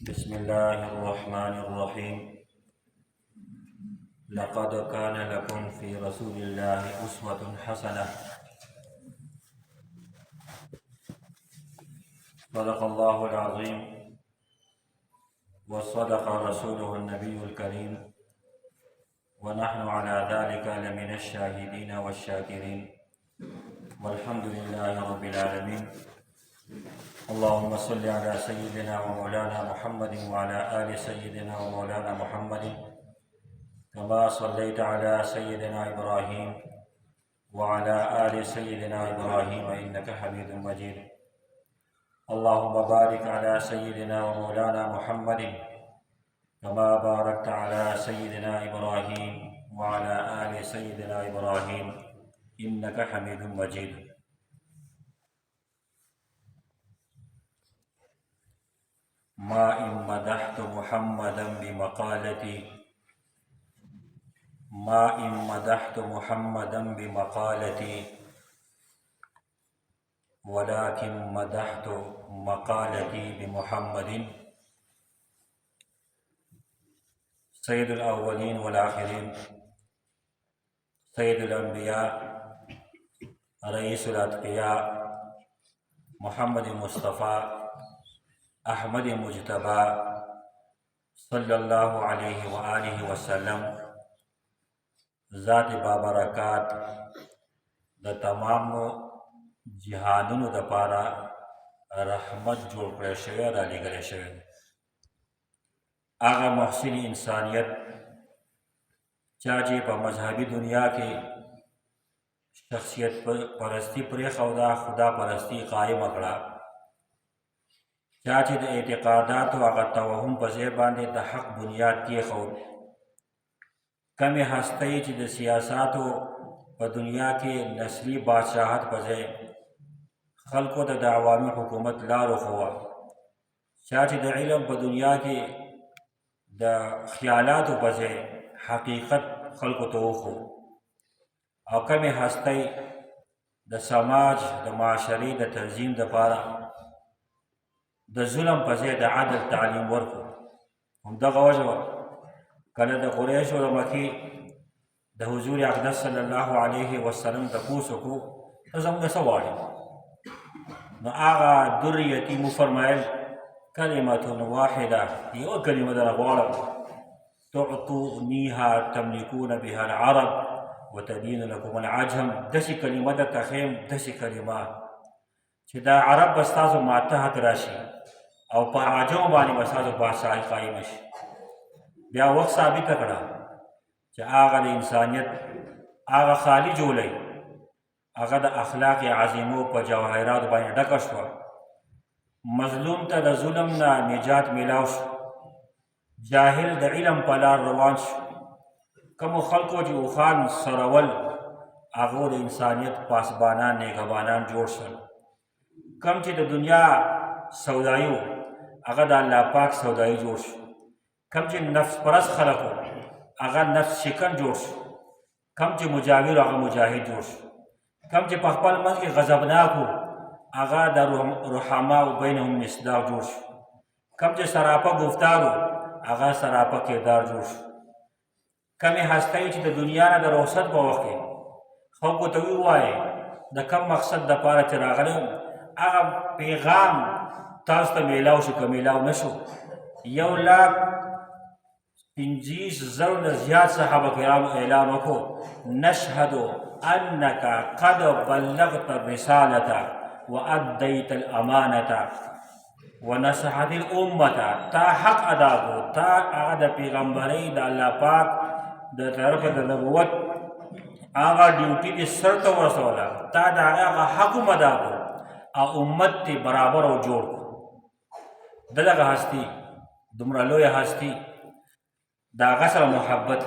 بسم الله الرحمن الرحيم. لقد كان لكم في رسول الله أسوة حسنة. صدق الله العظيم وصدق رسوله النبي الكريم، ونحن على ذلك لمن الشاهدين والشاكرين، والحمد لله رب العالمين. اللهم صل على سيدنا ومولانا محمد وعلى آل سيدنا ومولانا محمد كما صليت على سيدنا إبراهيم وعلى آل سيدنا إبراهيم إنك حميد مجيد. اللهم بارك على سيدنا ومولانا محمد كما باركت على سيدنا إبراهيم وعلى آل سيدنا إبراهيم إنك حميد مجيد. ما إن مدحت محمدا بمقالتي ولكن مدحت مقالتي بمحمد سيد الأولين والآخرين، سيد الأنبياء، رئيس الأتقياء، محمد المصطفى أحمد المجتبى صلى الله عليه وآله وسلم ذات بابرکات د تمام جهانونو د پاره رحمت جوړ کړی شوی، را لېږلی شوی. هغه محسن انسانیت چا چې په مذهبي دنیا کې شخصیت پرستی پرېښوده، خدا پرستی قایمه کړه، چا چې د اعتقاداتو هغه توهم په ځای باندې د حق بنیاد کېښود، کمې هستۍ چې د سیاساتو په دنیا کې نسلي بادشاهت په ځای خلکو ته د عوامي حکومت لار وښوه، چا چې د علم په دنیا کې د خیالاتو په ځای حقیقت خلکو ته وښو، او کمې هستۍ د سماج د معاشرې د تنظیم دپاره د ظلم په ځای د عدل تعلیم ورکړو. همدغه وجه وه کله د قریشو د مکې د حضور اقدس صلی الله علیه وسلم تپوس وکړو ته زموږ څه غواړې؟ نو هغه در یتیم وفرمایل کلمة واحده، یوه کلمه درنه غواړم، تعطونیها تملکون بها العرب وتدین لکم العجم. داسې کلمه درته ښیم، داسې کلمه چې دا عرب به ستاسو ماتحت راشي او په عجمو باندې به ستاسو بادشاهي قایمه شي. بیا وخت ثابته کړه چې هغه د انسانیت هغه خالي جولی هغه د اخلاق عظیمو په جواهراتو باندې ډکه شوه. مظلوم ته د ظلم نه نجات میلاو شو، جاهل د علم په لار روان شو. کومو خلکو چې اوښان سرول هغو د انسانیت پاسبانان نیګهبانان جوړ شول. کم چې د دنیا سودایي و هغه د الله پاک سودایي جوړ شو. کم چې نفس پرست خلق و هغه نفس شکن جوړ شو. کم چې مجاور هغه مجاهد جوړ شو. کم چې په خپل منځ کې غضبناک و هغه د رحماء بینهم مصداق جوړ شو. کم چې سراپه گفتار و هغه سراپه کردار جوړ شو. کمې هستۍ چې د دنیا نه د رخصت په وخت کې خلکو ته ووایې د کم مقصد دپاره چې راغلی هغه پیغام تاسو ته میلاو شو که میلاو نه شو. 1,50,000 نه زیات صحابه کرامو اعلان وکړو نشهد انک قد بلغت الرسالة وادیت الامانة ونصحت الامة. تا حق ادا کړو، تا هغه د پیغمبرۍ د الله پاک د طرفه د نبوت هغه ډیوټي دې سر ته ورسوله، تا د هغه حق هم ادا کړو او امت تی برابر او جوړ کړو. دغه هستی دومره لویه هستی، د هغه سره محبت،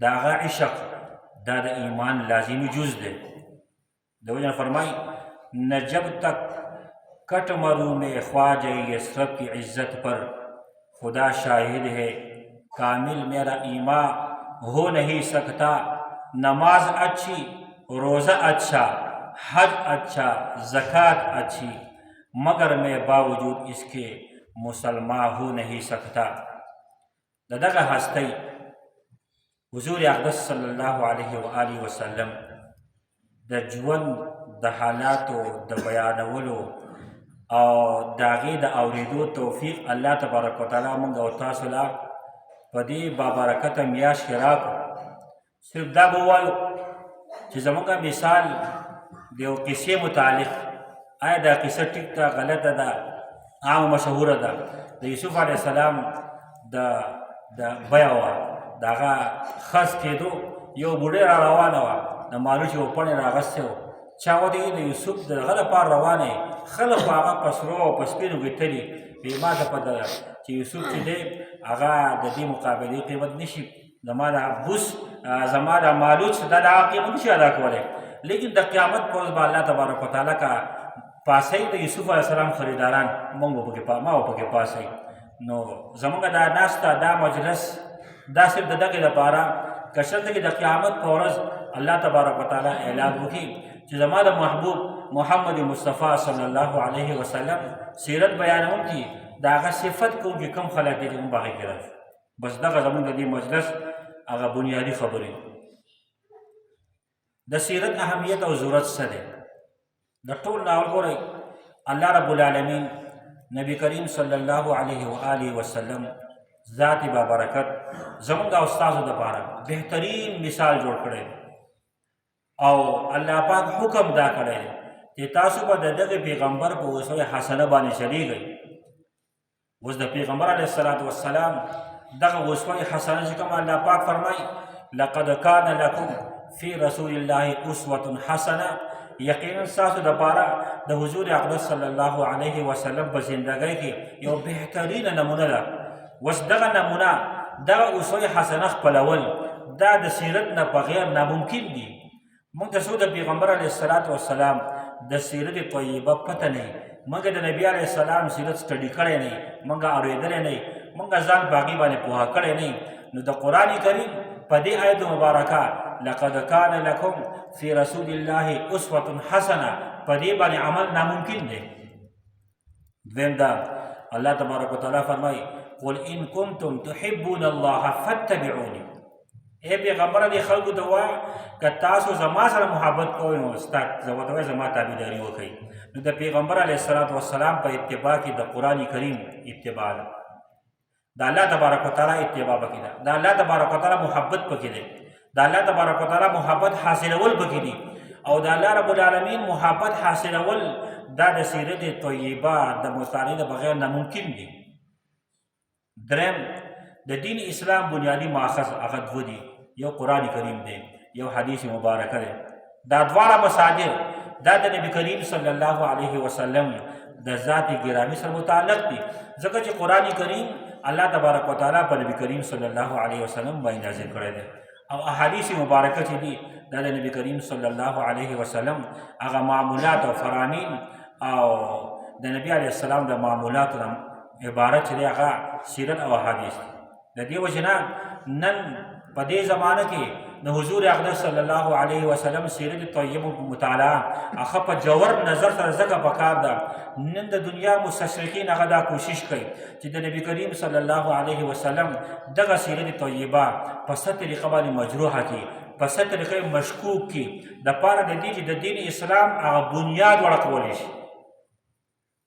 د هغه عشق دا د ایمان لازمی جز دی. د وجه فرمائی نہ جب تک کٹ مروں میں خواجہ یسرب کی عزت پر خدا شاہد ہے کامل میرا ایمان ہو نہیں سکتا. نماز اچھی، روزہ اچھا، حج اچھا، زکوٰۃ اچھی، مگر میں باوجود اس کے مسلمان ہو نہیں سکتا. د دغه هستی حضور اقدس صلی الله علیه و آله وسلم د ژوند د حالاتو د بیانولو او د هغې د اورېدو توفیق الله تبارک وتعالی موږ او تاسو له په دې بابرکته میاشت کې راکړو. صرف دا به ووایو چې زموږ مثال د یو قصې متعلق، آیا دا قصه ټیک ده غلطه ده عامه مشهوره ده، د یوسف علیه السلام د بیه وه د هغه خس کېدو یو بوډۍ را روانه وه د مالوچ یو پڼې راغستی و، چا ودرېږي د یوسف د هغه لپاره روانه یې، خلک خو هغه په سرو او په سپینو کې تلي، بې ما ته پته ده چې یوسف چې دی هغه د دې مقابلې قیمت نشي، زما د بوس زما د مالوچ دا د هغه قیمت نشي ادا کولی. لیکن د قیامت په ورځ به الله تبارک وتعالی کا پاسئ د یوسف علیه السلام خریداران ما به پکې پاسئ. نو زموږ دا ناسته دا مجلس دا صرف د دغې لپاره که شرط کې د قیامت په ورځ الله تبارک وتعالی اعلان وکړي چې زما د محبوب محمد مصطفی صلی الله علیه وسلم سیرت بیانونکي د هغه صفت کوونکي کوم خلک دي چې موږ به هغې کې راشو. بس دغه زموږ د دې مجلس هغه بنیادي خبرې. د سیرت اهمیت او ضرورت څه دی؟ د ټول ناول ګورئ الله رب العالمین نبی کریم صلی الله علیه و آله وسلم ذات بابرکت زموږ او ستاسو دپاره بهترین مثال جوړ کړی دی او الله پاک حکم دا کړی دی چې تاسو به د دغه پیغمبر په اسوه حسنه باندې چلیږئ. اوس د پیغمبر علیه الصلاة والسلام دغه اسوه حسنه چې کوم الله پاک فرمایي لقد کان لکم فی رسول الله اسوة حسنه، یقینا ستاسو دپاره د حضور اقدس صلی الله علیه وسلم په زندګۍ کې یو بهترینه نمونه ده. اوس دغه نمونه دغه اسوه حسنه خپلول دا د سیرت نه بغیر ناممکن دي. موږ ته څو د پیغمبر علیه الصلاة والسلام د سیرت طیبه پته نه وي، موږ د نبي علیه السلام سیرت سټډي کړی نه وي، موږ اورېدلی نه وي، موږ ځان په هغې باندې پوهه کړی نه وي. نو د قرآن کریم په دې آیت مبارکه لقد کان لکم فی رسول الله اسوة حسنه په دې باندې عمل ناممکن دی. دویم دا الله تبارک وتعالی فرمایي قل ان کنتم تحبون الله فاتبعوني، اے پیغمبر دې خلکو ته وایه که تاسو زما سره محبت کوئ نو ورته وایه زما تابعداري وکړئ. نو د پیغمبر علیه الصلاة والسلام په اتباع کې د قرآن کریم اتباع ده، د الله تبارک وتعالی اتباع پکې ده، د الله تبارک وتعالی محبت پکې دی، د الله تبارک وتعالی محبت حاصلول پکې دي او د الله رب العالمین محبت حاصلول دا د سیرت طیبه د مطالعې نه بغیر ناممکن دي. دریم د دین اسلام بنیادی ماخذ هغه دوه دي، یو قرآن کریم دی، یو حدیث مبارکه دی. دا دواړه مصادر دا د نبی کریم صلی الله علیه وسلم د ذات ګرامی سره متعلق دي، ځکه چې قرآن کریم الله تبارک وتعالی په نبی کریم صلی الله علیه وسلم باندې نازل کړی دی او احادیث مبارکه چې دي دا د نبی کریم صلی الله علیه وسلم هغه معمولات او فرامین او د نبی علیه السلام د معمولاتو عبارت چې دی هغه سیرت او احادیث. د دې وجې نه نن په دې زمانه کې د حضور اقدس صلی الله علیه وسلم سیرت طیبه مطالعه هغه په جوور نظر سره ځکه پکار ده. نن د دنیا مستشرقین هغه دا کوشش کوي چې د نبی کریم صلی الله علیه وسلم دغه سیرت طیبه په څه طریقه باندې مجروحه کړي، په څه طریقه مشکوک کړي، دپاره د دې چې د دین اسلام هغه بنیاد وړکولی شي.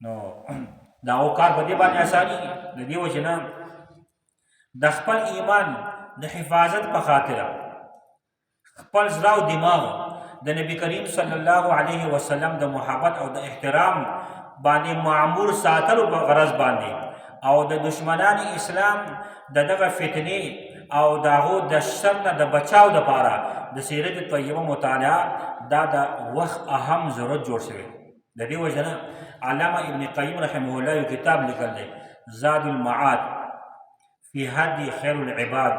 نو د هغو کار په دې باندې اسانېږي. د دې وجې نه د خپل ایمان د حفاظت په خاطره خپل زړه او دماغ د نبی کریم صلی الله علیه وسلم د محبت او د احترام باندې معمور ساتلو په غرض باندې او د دشمنان اسلام د دغه فتنې او د هغو د شر نه د بچاو دپاره د سیرت طیبه مطالعه دا د وخت اهم ضرورت جوړ شوی. د دې وجه نه علامه ابن قیم رحمه الله یو کتاب لیکل دی زاد المعاد فی هدی خیر العباد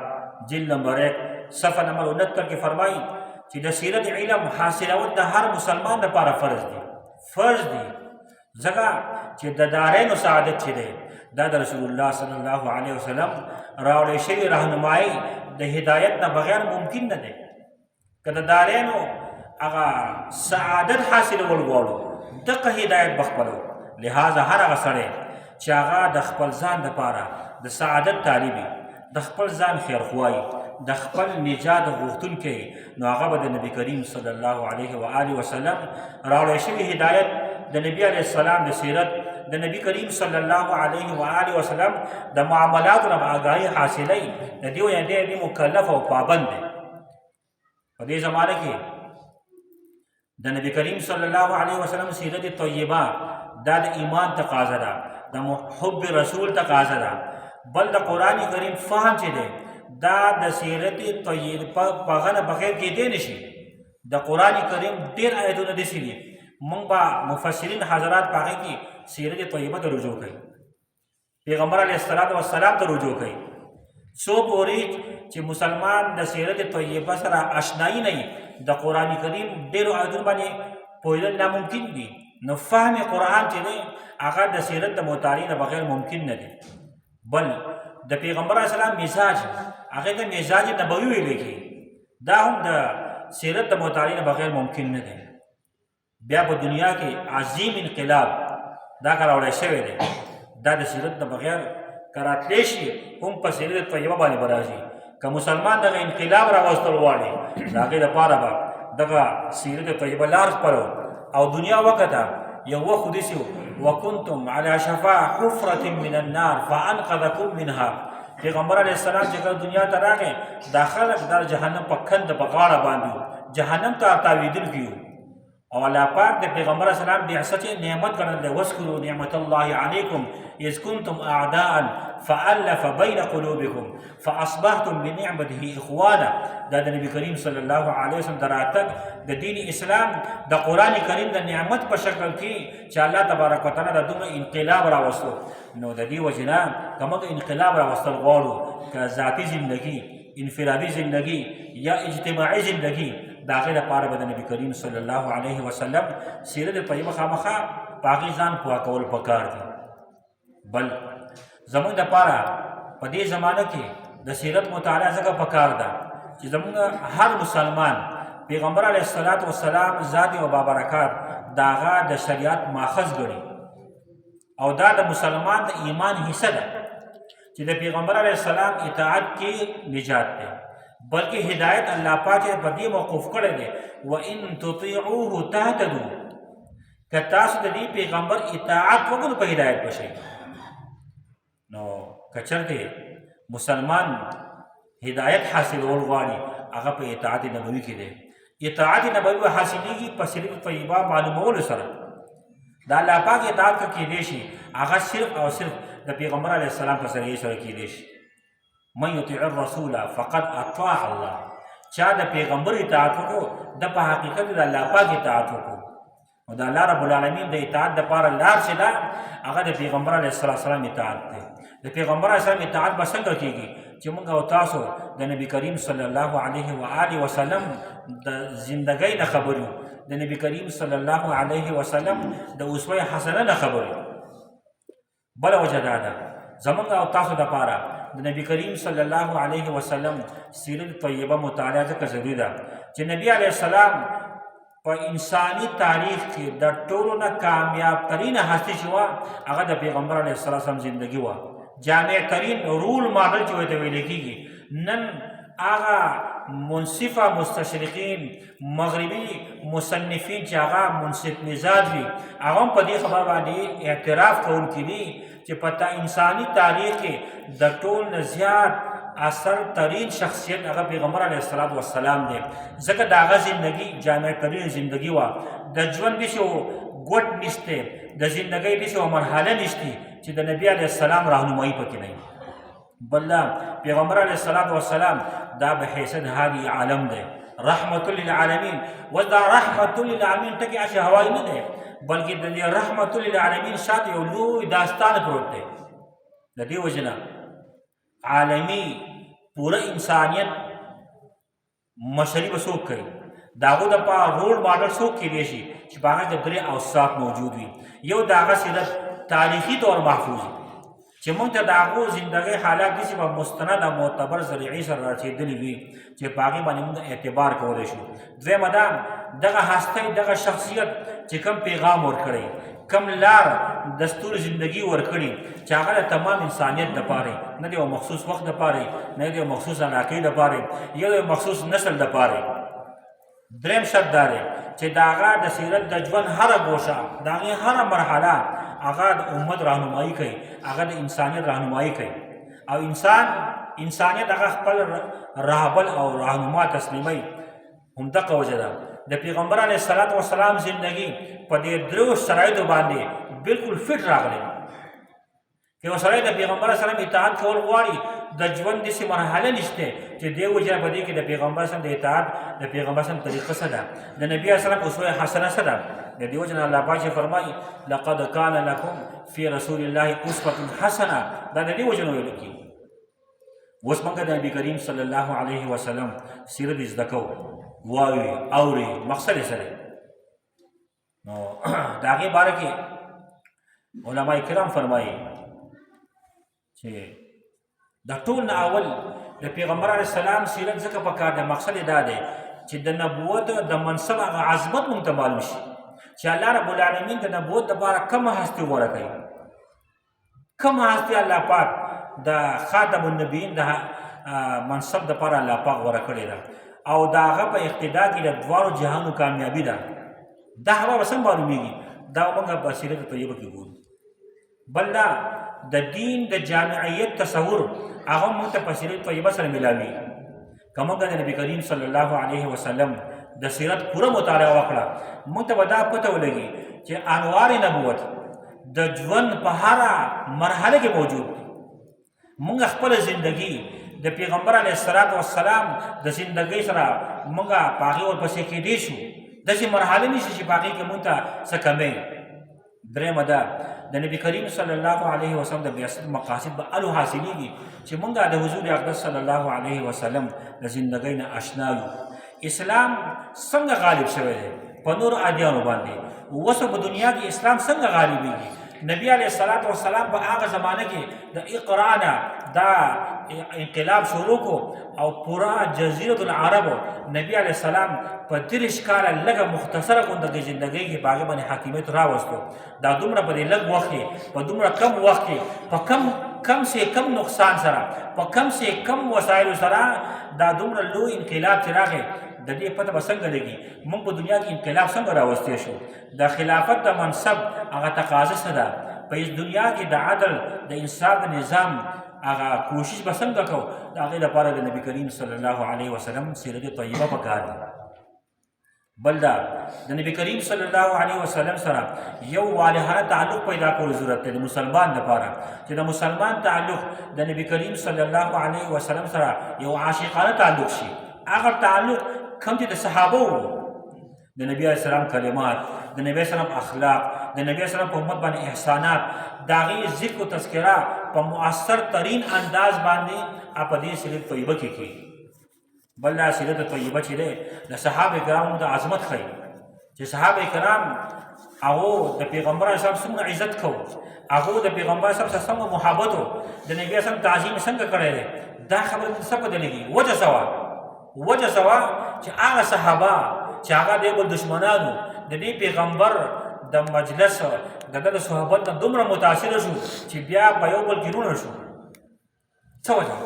جلد نمبر 1 صفحه نمبر 69 کې فرمایي چې د سیرت علم حاصلول د هر مسلمان لپاره فرض دي ځکه چې د دارینو سعادت چې دی دا د رسول الله صلی الله علیه وسلم راوړی شوي رهنمایي د هدایت نه بغیر ممکن نه دی. که د دارینو هغه سعادت حاصلول غواړو دغه هدایت به خپلو. لہذا هر هغه سړی چې هغه د خپل ځان دپاره د سعادت طالبي، د خپل ځان خیرخواهي، د خپل نجات غوښتونکی، نو هغه به د نبي کریم صلی الله علیه و آله وسلم راوړی شوي هدایت، د نبی علیه السلام د سیرت، د نبی کریم صلی الله علیه و آله وسلم د معاملاتو نه آګاهي حاصلوي. د دې وجې دی مکلف او پابند دی. په دې زمانه کې د نبی کریم صلی الله علیه وسلم سیرت طیبه دا د ایمان تقاضا ده، د حب رسول تقاضا ده. بل د قرآن کریم فهم چې دی دا د سیرت طیبه په هغه نه بغیر کېدی نه شي. د قرآن کریم ډېر آیتونه داسې دي، موږ به مفسرین حضرات په هغې کې سیرت طیبه ته رجوع کوي، پیغمبر علیه السلام ته رجوع کوي. څو پورې چې مسلمان د سیرت طیبه سره اشنایي نه وي، د قرآن کریم ډېرو آیتونو باندې پوهېدل ناممکن دي. نو فهم قرآن چې دی هغه د سیرت د مطالعې نه بغیر ممکن نه دی. بل د پیغمبر علیه السلام مزاج، هغې ته مزاج نبوي ویلی کېږي، دا هم د سیرت د مطالعې نه بغیر ممکن نه دی. بیا په دنیا کې عظیم انقلاب دا که راوړی شوی دی، دا د سیرت نه بغیر که راتلی شي هم په سیرت طیبه باندې به راځي. که مسلمان دغه انقلاب راوستل غواړي د هغې دپاره به دغه سیرت طیبه لار خپلو. او دنیا وکته یو وخت خو داسې و وکنتم علی شفا حفرة من النار فانقذکم منها. پیغمبر علیه السلام چې کله دنیا ته راغی دا خلک د جهنم په کنده په غاړه باندې وو، جهنم ته تاوېدونکي وو. او الله پاک د پیغمبر علیه السلام بعثت نعمت ګڼل دی. واذکروا نعمت الله علیکم اذ کنتم اعداء فالف بین قلوبکم فاصبحتم بنعمته اخوانا. دا د نبی کریم صلی الله علیه وسلم د راتګ د دین اسلام د قرآن کریم د نعمت په شکل کې چې الله تبارک وتعالی د دومره انقلاب راوستو. نو د دې وجې نه که موږ انقلاب راوستل غواړو، که ذاتي زندګي، انفرادي زندګي یا اجتماعي زندګي، د هغې لپاره به د نبي کریم صلی الله علیه وسلم سیرت طیبه خامخا په هغې ځان پوه کول پکار دي. بل زموږ دپاره په دې زمانه کې د سیرت مطالعه ځکه پکار ده چې زموږ هر مسلمان پیغمبر علیه السلام ذات او بابرکات د هغه د شریعت ماخذ ګڼي، او دا د مسلمان د ایمان حصه ده چې د پیغمبر علیه السلام اطاعت کې نجات ده. بلکې هدایت الله پاک په دې موقوف کړی دی وان تطیعوه تهتدوا. که تاسو د دې پیغمبر اطاعت وکړو په هدایت به شئ. نو که چېرته مسلمان هدایت حاصلول غواړي هغه په اطاعت نبوي کې دی. اطاعت نبوي به حاصلېږي په سیرت طیبه معلومولو سره. د الله پاک اطاعت که کېدی شي هغه صرف او صرف د پیغمبر علیه السلام په ذریعې سره کېدی شي. من یطیع الرسول فقد اطاع الله. چا د پیغمبر اطاعت وکړو د په حقیقت د الله پاک اطاعت وکړو. او د الله رب العالمین د اطاعت دپاره لار چې ده هغه د پیغمبر علیه السلام اطاعت دی. د پیغمبر علیه السلام اطاعت به څنګه کېږي چې موږ او تاسو د نبی کریم صلی الله علیه و آله وسلم د زندګۍ نه خبر یو، د نبی کریم صلی الله علیه وسلم د اسوه حسنه نه خبر یو. بله وجه دا ده زموږ او تاسو دپاره د نبی کریم صلی الله علیه وسلم سیرت طیبه مطالعه ځکه ضروري ده چې نبی علیه السلام په انساني تاریخ کې د ټولو نه کامیاب ترین هستي چې وه هغه د پیغمبر علیه السلام زندګي وه. جامع ترین رول ماډل چې ورته ویل کېږي. نن هغه منصفه مستشرقین مغربي مصنفین چې هغه منصف مزاج وي هغه هم په دې خبره باندې اعتراف کوونکي دي چې په انساني تاریخ کې د ټول نه زیات اثر ترین شخصیت هغه پیغمبر علیه السلام دی. ځکه د هغه زندګي جامع ترین زندګي وه. د ژوند داسې ګوټ نشته، د زندګۍ داسې مرحله نشته چې د نبي علیه السلام راهنمایي پکې نه وي. بل پیغمبر علیه السلام دا به حیثیت هادي عالم دی، رحمت للعالمین. و دا رحمت للعالمین ټکي هسې هوایي نه دی، بلکې د دې رحمت للعالمین شاته یو لوی داستان پروت دی. د دې وجې نه عالمي پوره انسانیت مشري به څوک کوي؟ د هغو دپاره رول ماډل څوک کېدی شي چې په هغه کې درې اوصاف موجود وي. یو د هغه سیرت تاریخي طور محفوظ وي چې موږ ته د هغو زندګۍ حالات داسې په مستند او معتبر ذریعې سره رسېدلي وي چې په هغې باندې موږ اعتبار کولی شو. دویمه دا دغه هستی دغه شخصیت چې کوم پیغام ورکړی، کم لار دستور زندگی ورکړي چې هغه د تمام انسانیت دپاره نه د یو مخصوص وخت دپاره نه د یو مخصوص علاقې دپاره یا د یو مخصوص نسل دپاره. دریم شرط دا دی چې د هغه د سیرت د ژوند هره ګوشه د هغې هره مرحله هغه د امت راهنمایي کوي، هغه د انسانیت راهنمایي کوي او انسانیت هغه خپل رهبر او رهنما تسلیموي. همدغه وجه ده د پیغمبر علیه الصلاة والسلام زندگی په دې درو شرایطو باندې بالکل فټ راغلی. که یو سړی د پیغمبر علیه السلام اطاعت کول غواړي د ژوند داسې مرحله نشته چې دې وجه په دې کې د پیغمبر اسلام د اطاعت د پیغمبر اسلام طریقه څه ده، د نبي اسلام اسوه حسنه څه ده. د دې وجه نه الله پاک فرمایي لقد کان لکم فی رسول الله اسوه حسنه، دا د دې وجه نه ویل کېږي. اوس موږ د نبي کریم صلی الله علیه وسلم سیرت زده کوو، وایو اوري مقصد یې څه دی. نو د هغې باره کې علما کرام فرمایي چې د ټول نه اول د پیغمبر علیه السلام سیرت ځکه پکار دی، مقصد یې دا دی چې د نبوت د منصب هغه عظمت موږ ته معلوم شي چې الله رب العالمین د نبوت دپاره کومه هستي غوره کوي، کومه هستي الله پاک د خاتم النبیین د منصب دپاره الله پاک غوره کړې ده او د هغه په اقتدا کې د دواړو جهانو کامیابي ده. دا هغه به څنګه معلومیږي؟ دا موږ په سیرت طیبه کې ګورو. بل دا د دین د جامعیت تصور هغه موږ ته په سیرت طیبه سره میلاوي. که موږ د نبي کریم صلی الله علیه وسلم د سیرت پوره مطالعه وکړه موږ ته به دا پته ولګي چې انوار نبوت د ژوند په هره مرحله کې موجود دي. موږ خپله زندگی د پیغمبر علیه الصلاة والسلام د زندګۍ سره موږ په هغې ورپسې کېدی شو، داسې مرحله نشته چې په هغې کې موږ ته څه کمی. درېیمه ده د نبي کریم صلی الله علیه وسلم د بعثت مقاصد به الو حاصلېږي چې موږ د حضور اقدس صلی الله علیه وسلم د زندګۍ نه اشنا یو. اسلام څنګه غالب شوی دی په نورو ادیانو باندې، اوس په دنیا کې اسلام څنګه غالبېږي. نبی علیه الصلاة والسلام په هغه زمانه کې د اقرا نه دا انقلاب شروع کو او پورا جزیرة العرب نبی علیه السلام په 30 کاله لږه مختصره غوندې زندګۍ کې په هغې باندې حاکمیت راوستو. دا دومره په دې لږ وخت کې په دومره کم وخت کې په کم سے کم نقصان سره په کم سے کم وسایلو سره دا دومره لوی انقلاب چې راغی د دې پته به څنګه لګي موږ په دنیا کې انقلاب څنګه راوستی شو. د خلافت د منصب هغه تقاضه څه ده په دنیا کې د عدل د انصاف د نظام هغه کوشش به څنګه کوو. د هغې لپاره د نبي کریم صلی الله علیه وسلم سیرت طیبه پکار دی. بل دا د نبی کریم صلی الله علیه وسلم سره یو والهانه تعلق پیدا کول ضرورت دی د مسلمان لپاره چې د مسلمان تعلق د نبی کریم صلی الله علیه وسلم سره یو عاشقانه تعلق شي. هغه تعلق کوم چې د صحابه وو، د نبی علیه السلام کلمات، د نبی علیه السلام اخلاق، د نبی علیه السلام په امت باندې احسانات، د هغې ذکر و تذکره په مؤثر ترین انداز باندې په دې سیرت طیبه کې کېږي. بل دا سیرت طیبه چې دی د صحابه کرامو د عظمت ښیي چې صحابه کرام هغو د پیغمبر علیه السلام څومره عزت کوو، هغو د پیغمبر سره څنګه محبت و، د نبي علیه السلام تعظیم څنګه کړی دی. دا خبره موږ څه پته لګي. وجه سوا چې هغه صحابه چې هغه د بل دشمنانو د دې پیغمبر د مجلس د ده د صحبت نه دومره متاثره شو چې بیا په یو بل کې رونه شو. څه وجه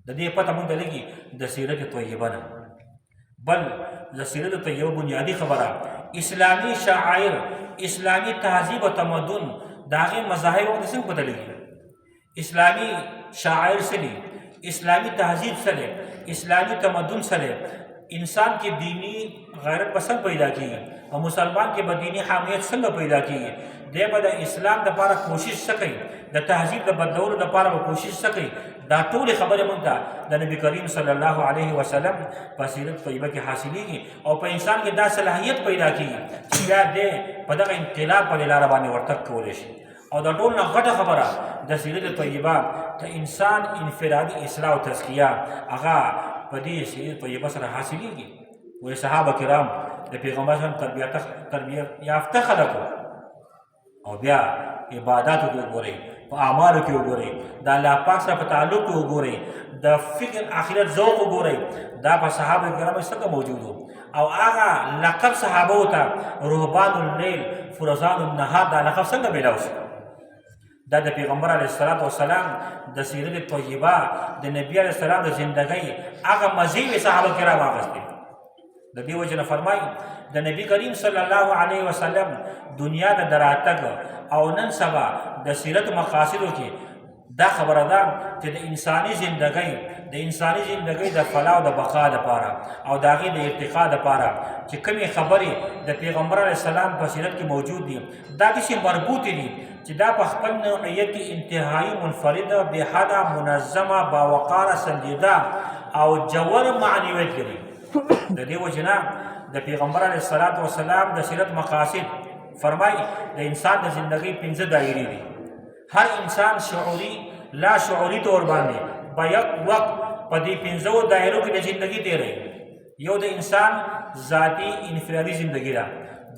د دې پته موږ ته لګي د سیرت طیبه نه. بل د سیرت طیبه بنیادي خبره اسلامي شعائر، اسلامي تهذیب او تمدن د هغې مظاهر موږ ته څنګه پته لګي. اسلامي شعائر څه دي، اسلامي تهذیب څه دی، اسلامي تمدن څه دی. انسان کې دینی غیرت به څنګه پیدا کېږي او مسلمان کې به دینی حامیت څنګه پیدا کېږي. دی به د اسلام دپاره کوشش څه کوي، د تهذیب د بدلولو دپاره به کوشش څه کوي. دا ټولې خبرې موږ ته د نبي کریم صلی الله علیه وسلم په سیرت طیبه کې حاصلېږي او په انسان کې دا صلاحیت پیدا کېږي چې بیا دی په دغه انقلاب په دې لاره باندې ورتګ کولی شي. او د ټول نه غټه خبره د سیرت طیبه د انسان انفرادي اصلاح او تزکیه هغه په دې سیرت طیبه سره حاصلېږي. وایي صحابه کرام د پیغمبر صلی الله علیه وسلم تربیت یافته خلک او بیا عباداتو کې وګورئ، په اعمالو کې وګورئ، د الله پاک سره په تعلق کې وګورئ، د فکر آخرت ذوق وګورئ. دا په صحابه کرامو څنګه موجود وو؟ او هغه لقب صحابه ته رهبان الليل فرزان النهار دا لقب څنګه میلاو شو؟ دا د پیغمبر علیه الصلاۃ والسلام د سیرت طیبه د نبی علیه السلام د زندګۍ هغه مزې صحابه کرام واغستې. د دې وجه نه فرمایي د نبی کریم صلی الله علیه وسلم دنیا د دراتګ او نن سبا د سیرت مقاصدو کې دا خبره ده چې د انساني زندګۍ د فلاح او د بقا لپاره او د هغې د ارتقا لپاره چې کومې خبرې د پیغمبر علیه السلام په سیرت کې موجود دي دا داسې مربوطې دي چې دا په خپل نوعیت کې انتهایي منفرده بېحده منظمه باوقاره سنجیده او جوور معنویت لري. د دې وجې نه د پیغمبر علیه الصلاۃ والسلام د سیرت مقاصد فرمایي د انسان د زندګۍ 5 دایرې دي. هر انسان شعوري لا شعوري طور باندې په یک وخت په دې 5 دایرو کې د زندګۍ تیروي. یو د انسان ذاتي انفرادي زندګي ده،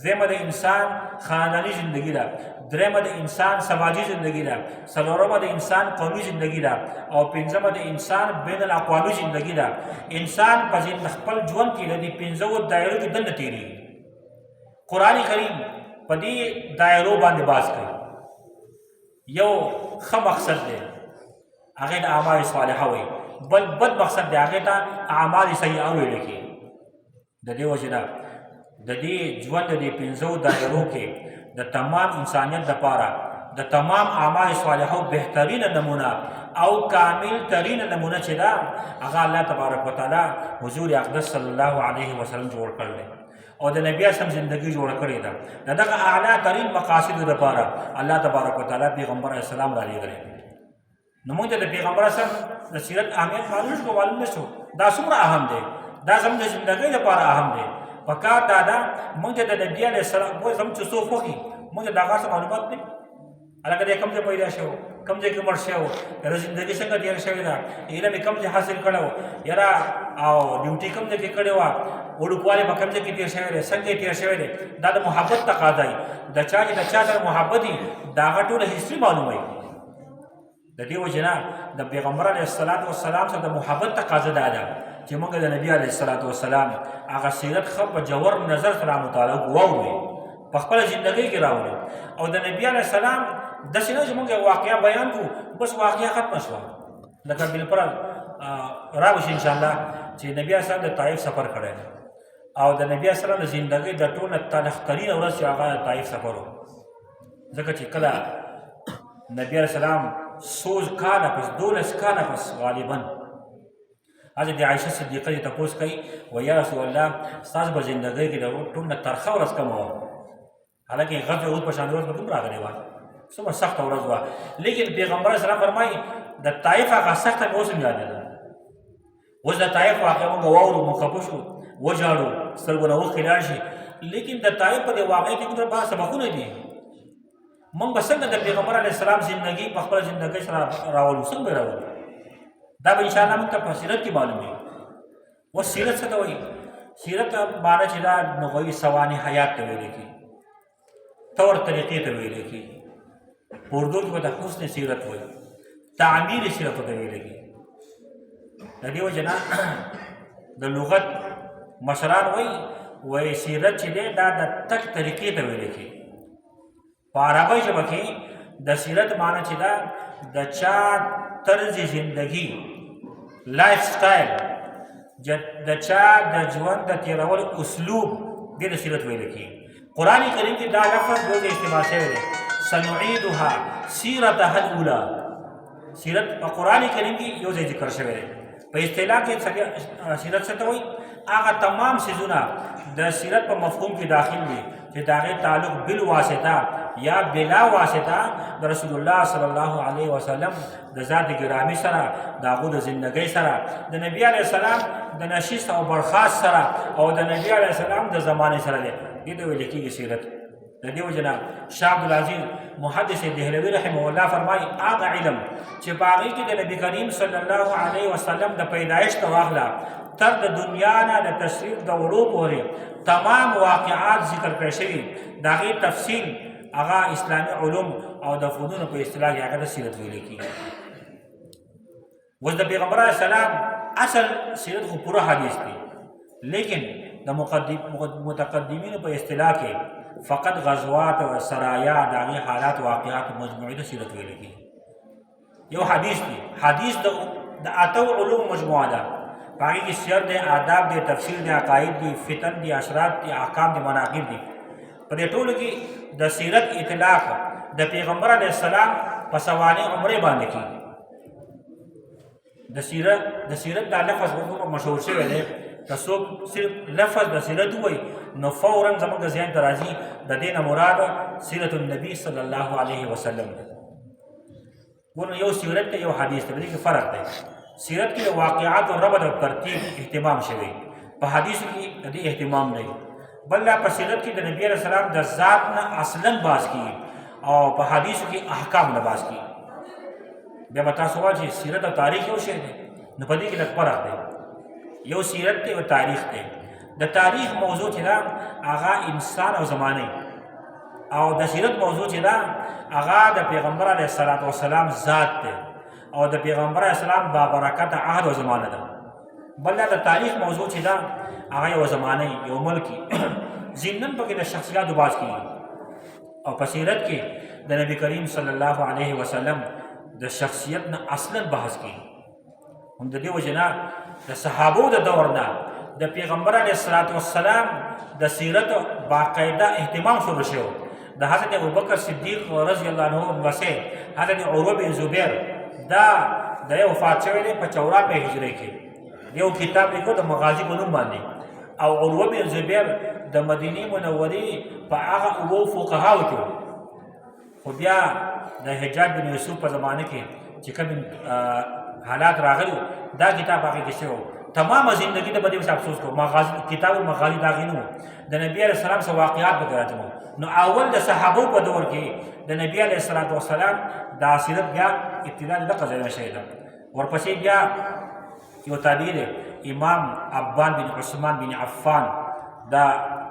دویمه د انسان خانداني زندګي ده، دریمه د انسان سماجي زندګي ده، څلورمه د انسان قومي زندګي ده او پنځمه د انسان بین الاقوامي زندګي ده. انسان په خپل ژوند کې د دې 5 دایرو کې دننه تیریږي. قرآن کریم په دې دایرو باندې باز کوي. یو ښه مقصد دی هغې د اعمال صالحه وایي، بل بد مقصد دی هغې ته اعمال سیئه ویل کېږي. د دې وجې نه د دې ژوند د دې 5 دایرو کې د تمام انسانیت دپاره د تمام اعمال صالحو بهترینه نمونه او کامل ترینه نمونه چې ده هغه الله تبارک وتعالی حضور اقدس صلی الله علیه وسلم جوړ کړی دی او د نبی اسلام زندگی جوړ کړې ده. د دغه اعلی ترین مقاصدو لپاره الله تبارک وتعالی پیغمبر علیه السلام را لېږلی. نو موږ ته د پیغمبر اسلام د سیرت اهمیت معلوم نه شو. دا څومره اهم دی، دا زموږ د زندګۍ لپاره اهم دی. پکار دا ده موږ ته د نبي علیه السلام زموږ چې څوک وکړي موږ ته د هغه څه معلومات دی. هلکه دی کوم ځای پیدا شو، کوم ځای کې مړ شوی، یاره زندګي څنګه تېره شوې ده، علم یې کوم ځای حاصل کړی و، یاره او ډیوټي کوم ځای کې کړې وه، وړوکوالی په کوم ځای کې تېر شوی دی، څنګه یې تېر شوی دی. دا د محبت تقاضا وي. د چا چې د چا سره محبت وي د هغه ټوله هسټري معلوموي. د دې وجې نه د پیغمبر علیه الصلاۃ والسلام سره د محبت تقاضا دا ده چې موږ د نبي علیه الصلاۃ والسلام هغه سیرت ښه په جوور نظر سره مطالعه واورو، په خپله زندګۍ کې راوړو. او د نبي علیه السلام داسې نه چې موږ واقعه بیان کړو بس واقعه ختمه شوه. لکه بالفرض راوشي انشاءالله چې نبي علیه السلام د طایف سفر کړی او د نبي علیه السلام د زندګۍ د ټوله تلخترینه ورځ چې هغه د طایف سفر و. ځکه چې کله نبي علیه السلام 12 کاله پس غالبا حضرت عایشه صدیقه ته تپوس کوي و یا رسول الله ستاسو په زندګۍ کې د ټولو ترخه ورځ کومه وه؟ حالانکې غزوه احد په شان ورځ به کوم راغلی وه، څومره سخته ورځ وه. لیکن پیغمبر علیه السلام فرمایي د طایف هغه سخته مې اوس هم یادېده. اوس د طایف واقعه موږ واورو، موږ خفه شو، وژاړو، سترګو نه اوښکې لاړ شي. لیکن د طایف په دې واقعې کې موږ بعض سبقونه دي. موږ به څنګه د پیغمبر علیه السلام زندګي په خپله زندګۍ سره راولو؟ څنګه به راولو؟ دا به انشاءالله موږ ته په سیرت کې معلوموي. اوس سیرت څه ته وایي؟ سیرت معنی چې دا نغوي سوانح حیات ته ویلی کېږي، طور طریقې ته ویلی کېږي. په اردو کې به د حسن سیرت وایي، تعمیر سیرت ته ویلی کېږي. د دې وجې نه د لغت مشران وایي سیرت چې دی دا د تک طریقې ته ویلی کېږي. په عربۍ ژبه کې د سیرت معنی چې دا د چا طرز زندگی لایف سټایل د چا د ژوند د تېرولو اسلوب دې د سیرت ویل کېږي. قرآن کریم کې دا لفظ دو ځای استعمال شوی دی، سنعیدها سیرتها الاولی. سیرت په قرآن کریم کې یو ځای ذکر شوی دی. په اصطلاح کې سیرت څه ته وایي؟ هغه تمام څیزونه د سیرت په مفهوم کې داخل دي چې د هغې تعلق بالواسطه یا بلا واسطه د رسول الله صلی الله علیه وسلم د ذات ګرامی سره، د هغو د زندګۍ سره، د نبی علیه السلام د نشست او برخاست سره او د نبی علیه السلام د زمانې سره دی. دې ته ویل کېږي سیرت. د دې وجې نه شاه عبدالعزیز محدث دهلوي رحمه الله فرمایي هغه علم چې په هغې کې د نبي کریم صلی الله علیه وسلم د پیدایش ته واخله تر د دنیا نه د تشریف د وړو پورې تمام واقعات ذکر کړی شوي، د هغې تفصیل هغه اسلامي علوم او د فنونو په اصطلاح کې هغه د سیرت ویل کېږي. اوس د پیغمبر علیه السلام اصل سیرت خو پوره حدیث دی، لیکن د متقدمینو په اصطلاح کې فقط غزوات او سرایا د هغې حالات واقعات مجموعي د سیرت ویل کېږي. یو حدیث دی، حدیث د اتو علوم مجموعه ده، په هغې کې سیر دی، آداب دی، تفسیر دی، عقاید دی، فتن دی، اشراط دی، احکام دی، مناقب دی. په دې ټولو کې د سیرت اطلاق د پیغمبر علیه السلام په سوانح عمرې باندې کېږي. د سیرت دا لفظ مشهور شوی دی، که څوک صرف لفظ د سیرت ووایي نو فوراً زموږ ذهن ته راځي د دې نه مراد سیرت النبي صلی الله علیه وسلم دی. ګورو یو سیرت دی، یو حدیث دی، په دې کې فرق دی. سیرت کې د واقعاتو ربط او ترتیب اهتمام شوی، په حدیثو کې د دې اهتمام نه وي. بل دا په سیرت کې د نبي علیه السلام د ذات نه اصلاً باز کېږي او په حدیثو کې احکام نه باز کېږي. بیا به تاسو وایئ چې سیرت او تاریخ یو شی دی، نو په دې کې لږ فرق دی. یو سیرت دی او تاریخ دی. د تاریخ موضوع چې ده هغه انسان او زمانه، او د سیرت موضوع چې ده هغه د پیغمبر علیه السلام ذات دی او د پیغمبر علیه السلام بابرکته عهد او زمانه ده. بل د تاریخ موضوع چې ده هغه یو زمانه، یو ملک ضمناً پکې د شخصیاتو باز کېږي. او په سیرت کې د نبی کریم صلی الله علیه وسلم د شخصیت نه اصلا بحث کېږي. هم د دې وجې نه د صحابو د دور نه د پیغمبر علیه السلام د سیرت باقاعده اهتمام شروع شو. د حضرت ابوبکر صدیق رضی الله عنه ورپسې حضرت عروه بن زبیر دا د وفات شوی دی په 94 هجري کې. یو کتاب لیکو د مغازي په نوم باندې، او عروه بن زبیر د مدینې منورې په هغه اوو فقهاو کې، خو بیا د حجاج بن یوسف په زمانه کې چې کوم حالات راغلي دا کتاب هغې کې شوی. تمامه زندگی ته په دې باندې افسوس کوو. کتاب المغازي د هغې نه و، د نبي علیه السلام څه واقعات پکې راځي. نو اول د صحابو په دور کې د نبي علیه السلام دا سیرت بیا ابتدا د دغه ځای نه شوې ده. ورپسې بیا یو تابعي دی امام عبان بن عثمان بن عفان، دا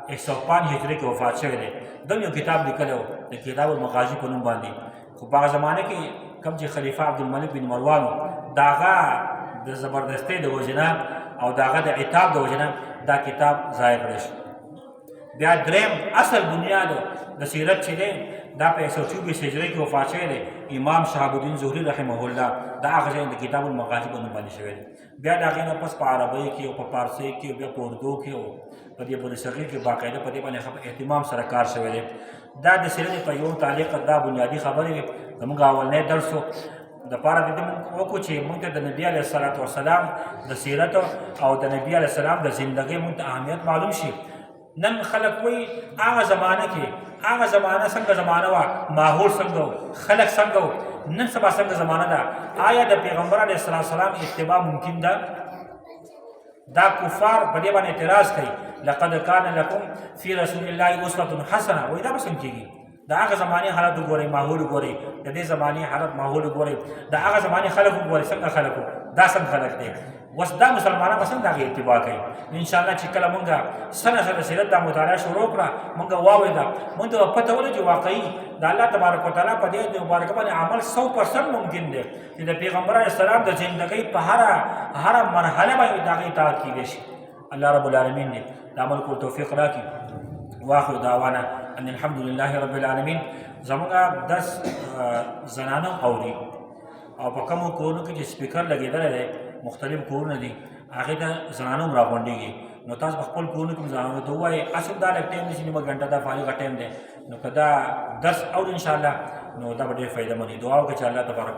105 هجري کې وفات شوی دی. دم یو کتاب لیکلی و د کتاب المغازي په نوم باندې. خو په هغه زمانه کې کوم چې خلیفه عبدالملک بن مروان و، د هغه د زبردستۍ د وجې نه او د هغه د عتاب د وجې نه دا کتاب ضایع کړی شو. بیا دریم اصل بنیاد د سیرت چې دی دا په 124 هجري کې وفات شوی دی امام شهاب الدین زهري رحمه الله، دا هغه ځای د کتاب المغازي په نوم باندې شوی دی. بیا د هغې نه پس په عربۍ کې او په فارسۍ کې بیا په اردو کې او په دې برصغیر کې باقاعده په دې باندې اهتمام سره کار شوی دی. دا د سیرت په یو تعلیق دا بنیادي خبرې وې. زموږ اولنی درس د پاره د دې موږ وکړو چې موږ ته د نبي علیه السلام د سیرت او د نبي علیه السلام د زندګۍ موږ ته اهمیت معلوم شي. نن خلک وایي هغه زمانه کې هغه زمانه څنګه زمانه وه، ماحول څنګه و، خلک څنګه و، نن سبا څنګه زمانه ده. آیا د پیغمبر علیه السلام اتباع ممکن ده؟ دا کفار په دې باندې اعتراض کوي، لقد کان لکم فی رسول الله اسوة حسنه. وایي دا به څنګه کېږي؟ د هغه زمانې حالت وګورئ، ماحول وګورئ، د دې زمانې حالت ماحول وګورئ، د هغه زمانې خلک وګورئ څنګه خلک وو، دا څنګه خلک دی. اوس دا مسلمانان به څنګه د هغې اتباع کوي؟ انشاءالله چې کله مونږ سنه سره سیرت دا مطالعه شروع کړه، مونږ واورېده، مونږ ته به پته ولګي چې واقعي د الله تبارک وتعالی په دې مبارکه باندې عمل 100% ممکن دی چې د پیغمبر علیه السلام د زندګۍ په هره مرحله باندې د هغې اطاعت کېدی شي. الله رب العالمین دې د عمل کولو توفیق راکړي. واخر دعوانا ان الحمد لله رب العالمین. زموږ درس زنانه اوري او په کومو کورونو کې چې سپیکر لګېدلی دی، مختلف کورونه دي، هغې ته زنانه هم راغونډېږي. نو تاسو په خپل کورونو کې زنانو ته ووایئ اصل دا لږ ټایم دی چې نیمه ګنټه دا فارغه ټایم دی. نو که دا درس اوري انشاءالله نو دا به ډېر فایده مند وي. دعا وکړئ چې الله تبارک